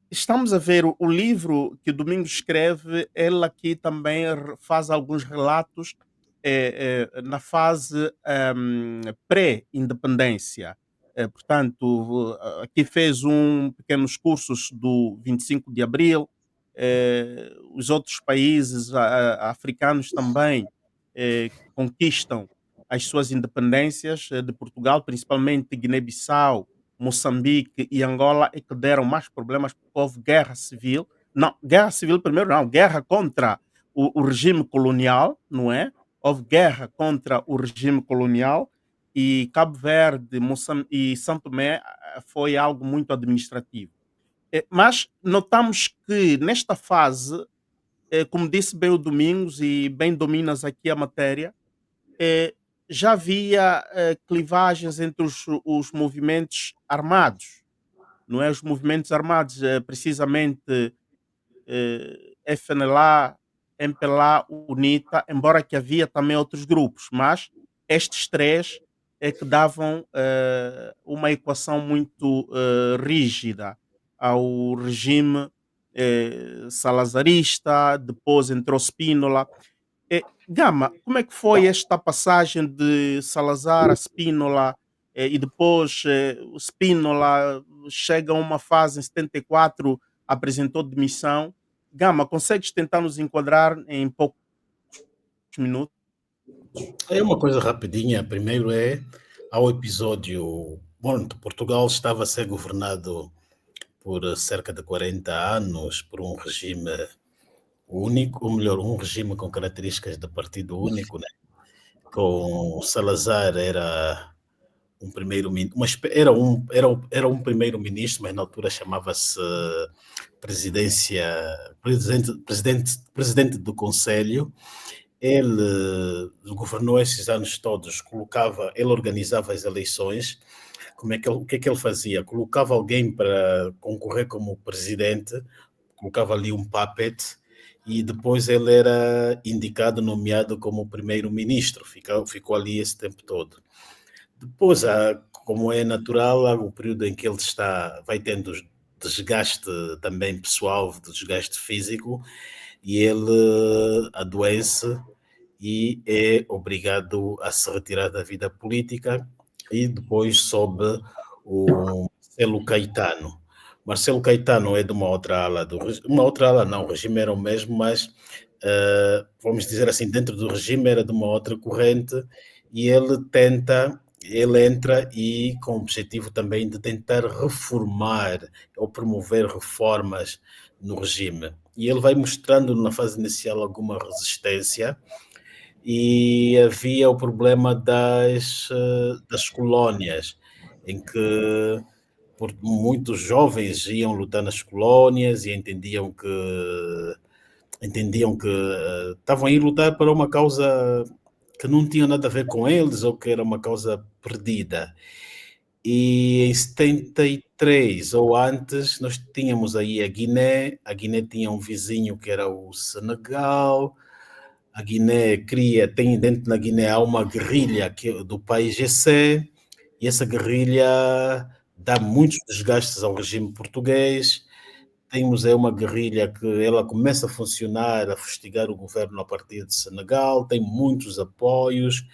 estamos a ver o livro que o Domingos escreve, ele aqui também faz alguns relatos na fase pré-independência. Portanto, aqui fez pequenos cursos do 25 de Abril. Os outros países africanos também conquistam as suas independências de Portugal, principalmente Guiné-Bissau, Moçambique e Angola é que deram mais problemas porque houve guerra civil. Não, guerra civil primeiro não, guerra contra o regime colonial, não é? Houve guerra contra o regime colonial e Cabo Verde e São Tomé foi algo muito administrativo. Mas notamos que nesta fase, como disse bem o Domingos e bem dominas aqui a matéria, eh, já havia clivagens entre os movimentos armados, não é? Os movimentos armados, precisamente FNLA, MPLA, UNITA, embora que havia também outros grupos, mas estes três é que davam uma equação muito rígida ao regime salazarista, depois entrou Spínola. Gama, como é que foi esta passagem de Salazar a Spínola e depois o Spínola chega a uma fase em 74, apresentou demissão. Gama, consegues tentar nos enquadrar em poucos minutos? É uma coisa rapidinha. Primeiro ao episódio. Bom, Portugal estava a ser governado por cerca de 40 anos por um regime único, ou melhor, um regime com características de partido único, né? Com Salazar era um primeiro era um primeiro-ministro, mas na altura chamava-se presidência, presidente do Conselho. Ele governou esses anos todos, ele organizava as eleições. O que é que ele fazia? Colocava alguém para concorrer como presidente, colocava ali um puppet e depois ele era indicado, nomeado como primeiro-ministro. Ficou ali esse tempo todo. Depois, como é natural, há o período em que ele vai tendo desgaste também pessoal, desgaste físico, e ele adoece e é obrigado a se retirar da vida política, e depois sobe o Marcelo Caetano. Marcelo Caetano é de uma outra ala, uma outra ala não, o regime era o mesmo, mas vamos dizer assim, dentro do regime era de uma outra corrente, e ele entra e com o objetivo também de tentar reformar ou promover reformas no regime. E ele vai mostrando na fase inicial alguma resistência, e havia o problema das colónias, em que muitos jovens iam lutar nas colónias e entendiam que estavam a ir lutar para uma causa que não tinha nada a ver com eles, ou que era uma causa perdida. E em 73 ou antes, nós tínhamos aí a Guiné tinha um vizinho que era o Senegal. A Guiné dentro da Guiné há uma guerrilha do país GC, e essa guerrilha dá muitos desgastes ao regime português. Temos aí uma guerrilha que ela começa a funcionar, a fustigar o governo a partir de Senegal, tem muitos apoios,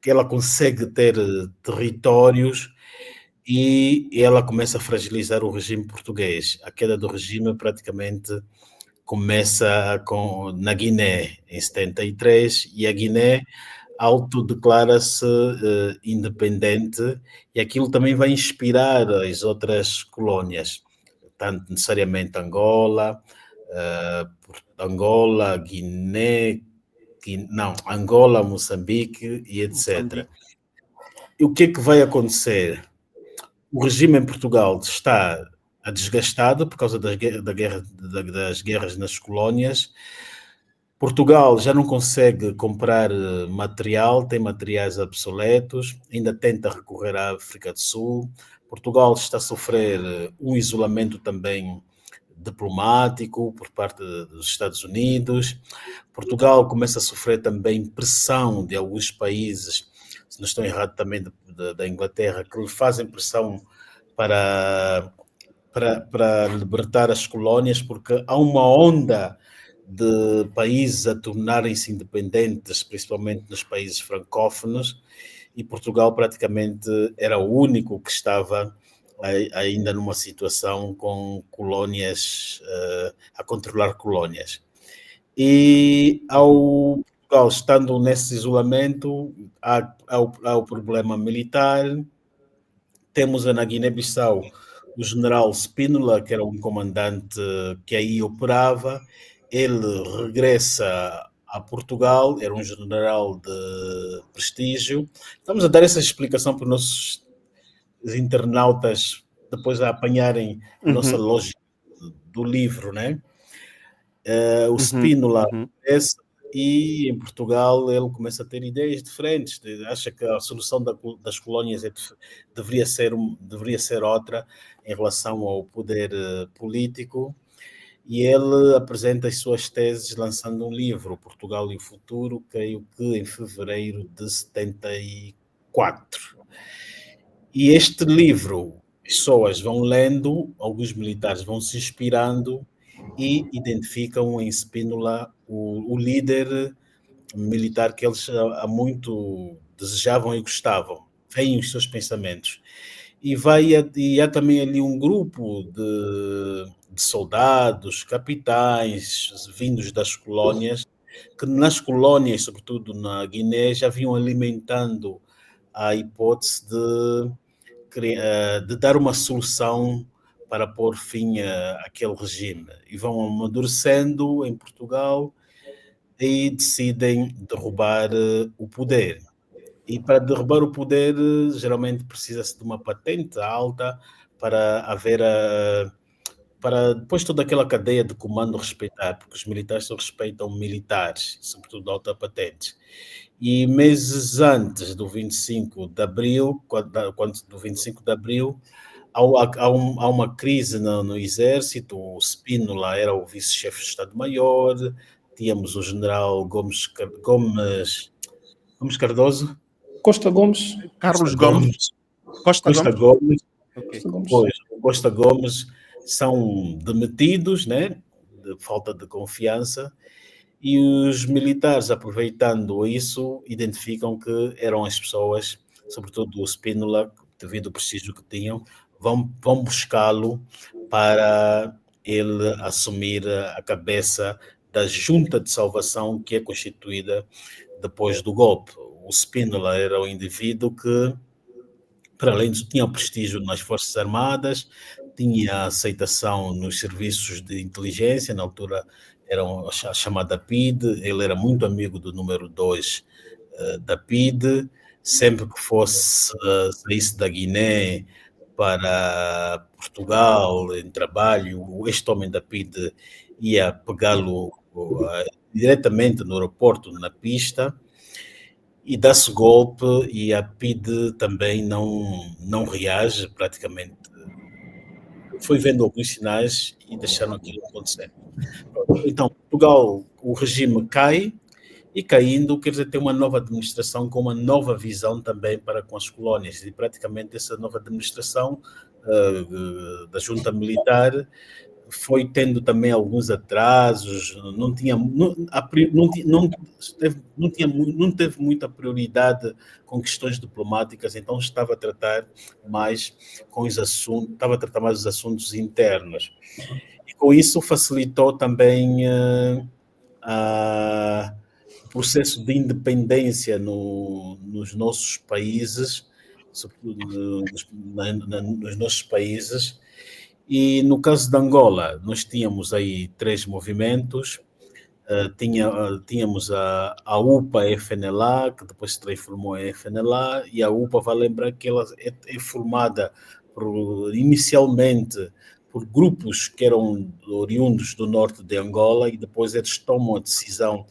que ela consegue ter territórios, e ela começa a fragilizar o regime português. A queda do regime praticamente começa na Guiné, em 73, e a Guiné autodeclara-se independente, e aquilo também vai inspirar as outras colónias, tanto necessariamente Angola, Guiné, não, Angola, Moçambique e etc. Moçambique. E o que é que vai acontecer? O regime em Portugal está desgastado por causa das guerras nas colónias. Portugal já não consegue comprar material, tem materiais obsoletos, ainda tenta recorrer à África do Sul. Portugal está a sofrer um isolamento também diplomático por parte dos Estados Unidos. Portugal começa a sofrer também pressão de alguns países, se não estou errado também da Inglaterra, que lhe fazem pressão para para libertar as colónias, porque há uma onda de países a tornarem-se independentes, principalmente nos países francófonos, e Portugal praticamente era o único que estava ainda numa situação com colónias, a controlar colónias. E ao Portugal estando nesse isolamento, há o problema militar. Temos na Guiné-Bissau o general Spínola, que era um comandante que aí operava. Ele regressa a Portugal, era um general de prestígio. Estamos a dar essa explicação para os nossos internautas depois a apanharem a nossa Uhum, lógica do livro, né? O uhum, Spínola uhum. regressa e em Portugal ele começa a ter ideias diferentes, acha que a solução das colónias deveria ser outra em relação ao poder político, e ele apresenta as suas teses lançando um livro, Portugal e o Futuro, creio que em fevereiro de 74. E este livro, pessoas vão lendo, alguns militares vão se inspirando e identificam em Spínola o líder militar que eles há muito desejavam e gostavam. Veem os seus pensamentos. E há também ali um grupo de soldados, capitães, vindos das colónias, que nas colónias, sobretudo na Guiné, já vinham alimentando a hipótese de dar uma solução para pôr fim àquele regime. E vão amadurecendo em Portugal e decidem derrubar o poder. E para derrubar o poder, geralmente precisa-se de uma patente alta para haver para depois toda aquela cadeia de comando respeitar, porque os militares só respeitam militares, sobretudo alta patente. E meses antes do 25 de Abril, do 25 de Abril, há uma crise no exército. O Spínola era o vice-chefe de Estado-Maior, tínhamos o general Gomes Cardoso, Costa Gomes. Costa Carlos Gomes, Gomes, Costa Costa Gomes. Gomes, Ok. Costa Gomes. pois, o Costa Gomes são demitidos, né, de falta de confiança, e os militares, aproveitando isso, identificam que eram as pessoas, sobretudo o Spínola, devido ao prestígio que tinham, vão buscá-lo para ele assumir a cabeça da junta de salvação que é constituída depois do golpe. O Spínola era o indivíduo que, para além de tinha prestígio nas Forças Armadas, tinha aceitação nos serviços de inteligência, na altura era a chamada PID, ele era muito amigo do número 2 da PID, sempre que saísse da Guiné para Portugal em trabalho, este homem da PID ia pegá-lo diretamente no aeroporto, na pista, e dá-se golpe e a PIDE também não reage, praticamente foi vendo alguns sinais e deixaram aquilo acontecer. Então, Portugal, o regime cai, e caindo, quer dizer, tem uma nova administração com uma nova visão também para com as colónias, e praticamente essa nova administração da junta militar foi tendo também alguns atrasos, não tinha, não, não teve muita prioridade com questões diplomáticas, então estava a tratar mais com os assuntos, estava a tratar mais os assuntos internos. E com isso facilitou também o processo de independência nos nossos países, sobretudo nos nossos países. E no caso de Angola, nós tínhamos aí três movimentos. Tínhamos a UPA-FNLA, que depois se transformou em FNLA, e a UPA, vai lembrar que ela é formada inicialmente por grupos que eram oriundos do norte de Angola, e depois eles tomam a decisão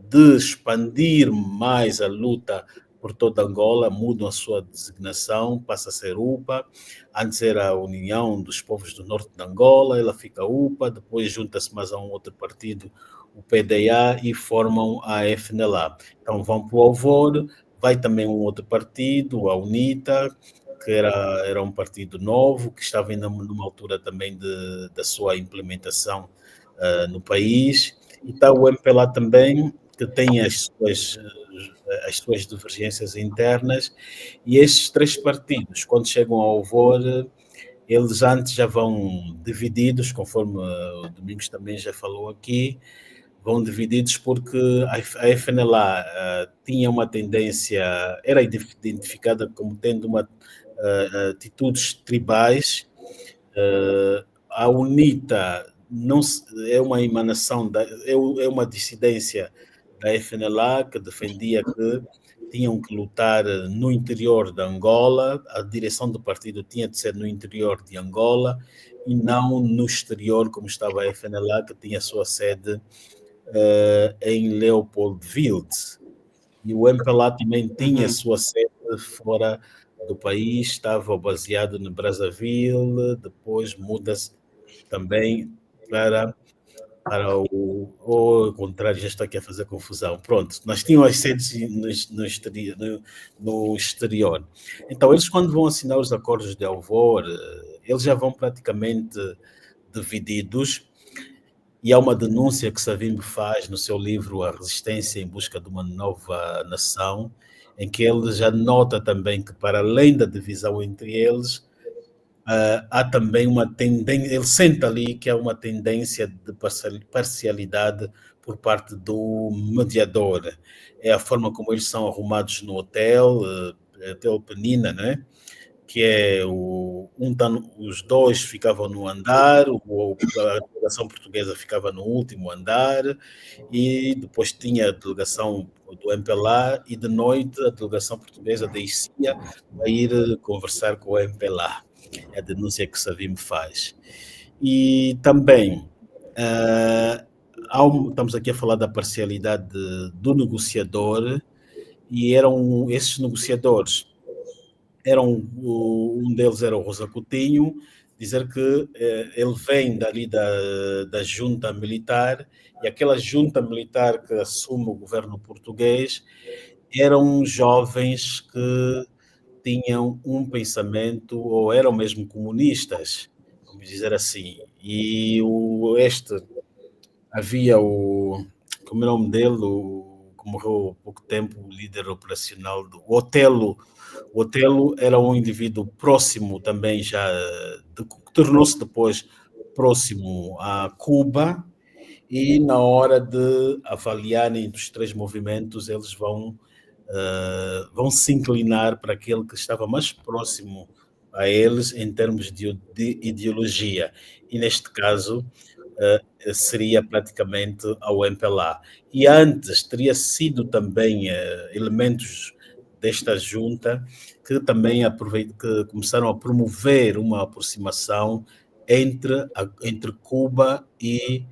de expandir mais a luta por toda Angola, mudam a sua designação, passa a ser UPA. Antes era a União dos Povos do Norte de Angola, ela fica UPA, depois junta-se mais a um outro partido, o PDA, e formam a FNLA. Então vão para o Alvor, vai também um outro partido, a UNITA, que era um partido novo, que estava ainda numa altura também da sua implementação no país, e está o MPLA também, que tem as suas divergências internas, e estes três partidos, quando chegam ao Alvor, eles antes já vão divididos, conforme o Domingos também já falou aqui, vão divididos porque a FNLA tinha uma tendência, era identificada como tendo atitudes tribais. A UNITA não é uma emanação, é uma dissidência da FNLA que defendia que tinham que lutar no interior de Angola, a direção do partido tinha de ser no interior de Angola e não no exterior, como estava a FNLA, que tinha a sua sede em Leopoldville. E o MPLA também tinha a sua sede fora do país, estava baseado no Brazzaville, depois muda-se também para o contrário, já estou aqui a fazer confusão. Pronto, nós tínhamos as sedes no exterior. Então, eles quando vão assinar os acordos de Alvor, eles já vão praticamente divididos, e há uma denúncia que Savimbi faz no seu livro A Resistência em Busca de uma Nova Nação, em que ele já nota também que, para além da divisão entre eles, há também uma tendência, ele sente ali que há uma tendência de parcialidade por parte do mediador. É a forma como eles são arrumados no hotel, Hotel Penina, né? Que é os dois ficavam no andar, a delegação portuguesa ficava no último andar, e depois tinha a delegação do MPLA, e de noite a delegação portuguesa descia a ir conversar com o MPLA. É a denúncia que Savimbi faz. E também, estamos aqui a falar da parcialidade do negociador, e esses negociadores, um deles era o Rosa Coutinho, dizer que ele vem dali da junta militar, e aquela junta militar que assume o governo português eram jovens que tinham um pensamento, ou eram mesmo comunistas, vamos dizer assim. E havia como é o nome dele, que morreu há pouco tempo, o líder operacional do Otelo. O Otelo era um indivíduo próximo também, tornou-se depois próximo a Cuba, e na hora de avaliarem os três movimentos, eles vão se inclinar para aquele que estava mais próximo a eles em termos de ideologia, e neste caso seria praticamente ao MPLA. E antes teria sido também elementos desta junta que também que começaram a promover uma aproximação entre Cuba e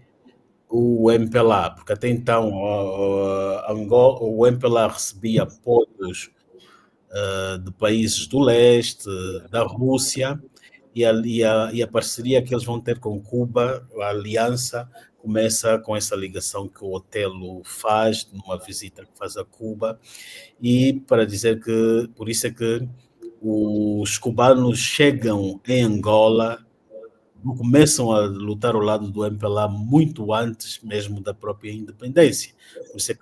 o MPLA, porque até então o MPLA recebia apoios de países do leste, da Rússia, e a parceria que eles vão ter com Cuba, a aliança, começa com essa ligação que o Otelo faz, numa visita que faz a Cuba, e para dizer que, por isso é que os cubanos chegam em Angola, começam a lutar ao lado do MPLA muito antes mesmo da própria independência. Por isso é que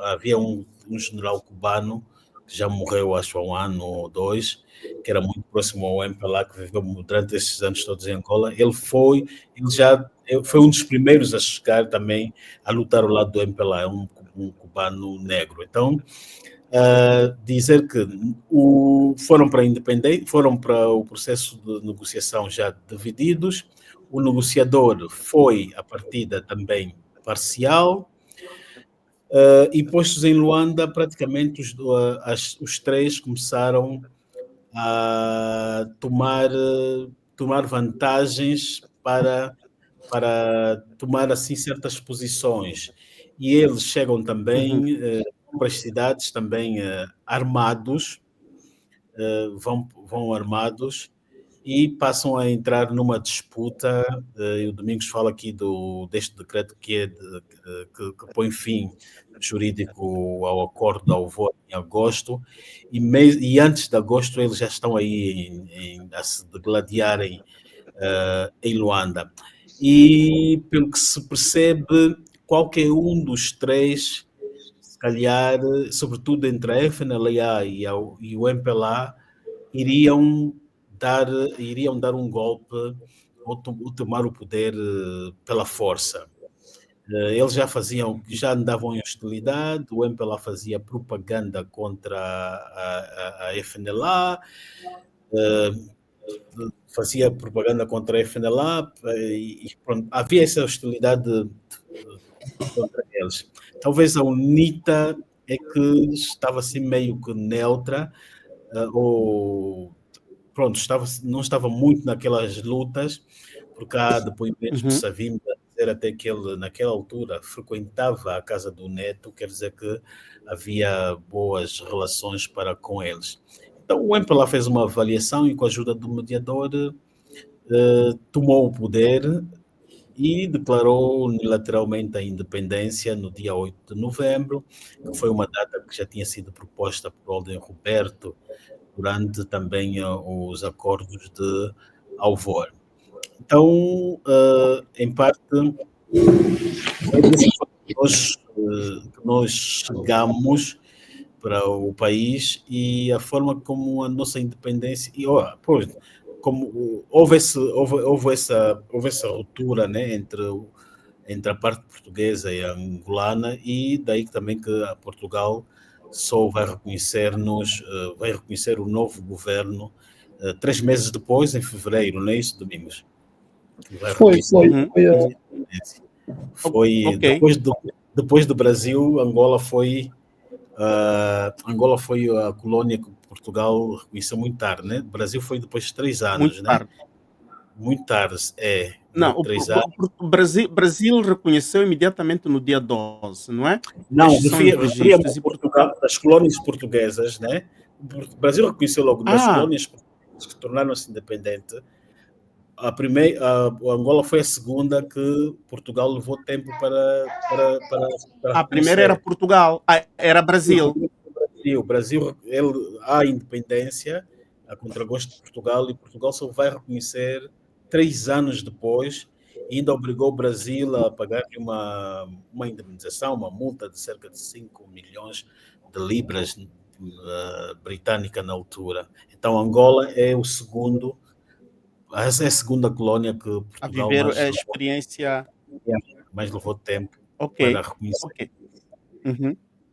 havia um general cubano que já morreu, acho, há 1 ano ou 2, que era muito próximo ao MPLA, que viveu durante esses anos todos em Angola. Ele foi um dos primeiros a chegar também a lutar ao lado do MPLA, um cubano negro. Então, dizer que foram para o processo de negociação já divididos, o negociador foi, à partida, também parcial, e postos em Luanda, praticamente os três começaram a tomar vantagens para tomar assim certas posições, e eles chegam também para as cidades também armados, vão armados, e passam a entrar numa disputa. E o Domingos fala aqui deste decreto que põe fim jurídico ao acordo da Alvor em agosto, e antes de agosto eles já estão aí a se degladiarem em Luanda. E pelo que se percebe, qualquer um dos três, se calhar, sobretudo entre a FNLA e o MPLA, iriam dar um golpe ou tomar o poder pela força. Eles já andavam em hostilidade, o MPLA fazia propaganda contra a FNLA, fazia propaganda contra a FNLA, e pronto, havia essa hostilidade contra eles. Talvez a UNITA é que estava assim meio que neutra, ou pronto, não estava muito naquelas lutas, porque há depoimentos de Savimbi a dizer até que ele, naquela altura, frequentava a casa do neto, quer dizer que havia boas relações para com eles. Então o MPLA fez uma avaliação e, com a ajuda do mediador, tomou o poder e declarou unilateralmente a independência no dia 8 de novembro, que foi uma data que já tinha sido proposta por Olden Roberto durante também os acordos de Alvor. Então, em parte, é desse que nós chegamos para o país e a forma como a nossa independência... como houve essa ruptura, né, entre a parte portuguesa e a angolana, e daí também que a Portugal só vai reconhecer-nos, vai reconhecer o novo governo 3 meses depois, em fevereiro, não é isso, Domingos? Foi. Ok. Depois do Brasil, Angola foi a colônia que Portugal reconheceu muito tarde, né? O Brasil foi depois de 3 anos, Muito né? tarde. Muito tarde, Não, o 3 anos. Brasil reconheceu imediatamente no dia 12, não é? Não, Estes são os referia-me registros. a Portugal, das colônias portuguesas, né? O Brasil reconheceu logo das colônias portuguesas que tornaram-se independentes. A Angola foi a segunda que Portugal levou tempo para A primeira era reconhecer. Portugal. Era Brasil. O Brasil, há independência a contragosto de Portugal, e Portugal só vai reconhecer 3 anos depois, e ainda obrigou o Brasil a pagar-lhe uma indemnização, uma multa de cerca de 5 milhões de libras britânica na altura. Então Angola é a segunda colônia que A Portugal viver a experiência. mais levou tempo Ok. para reconhecer. Ok. Uhum.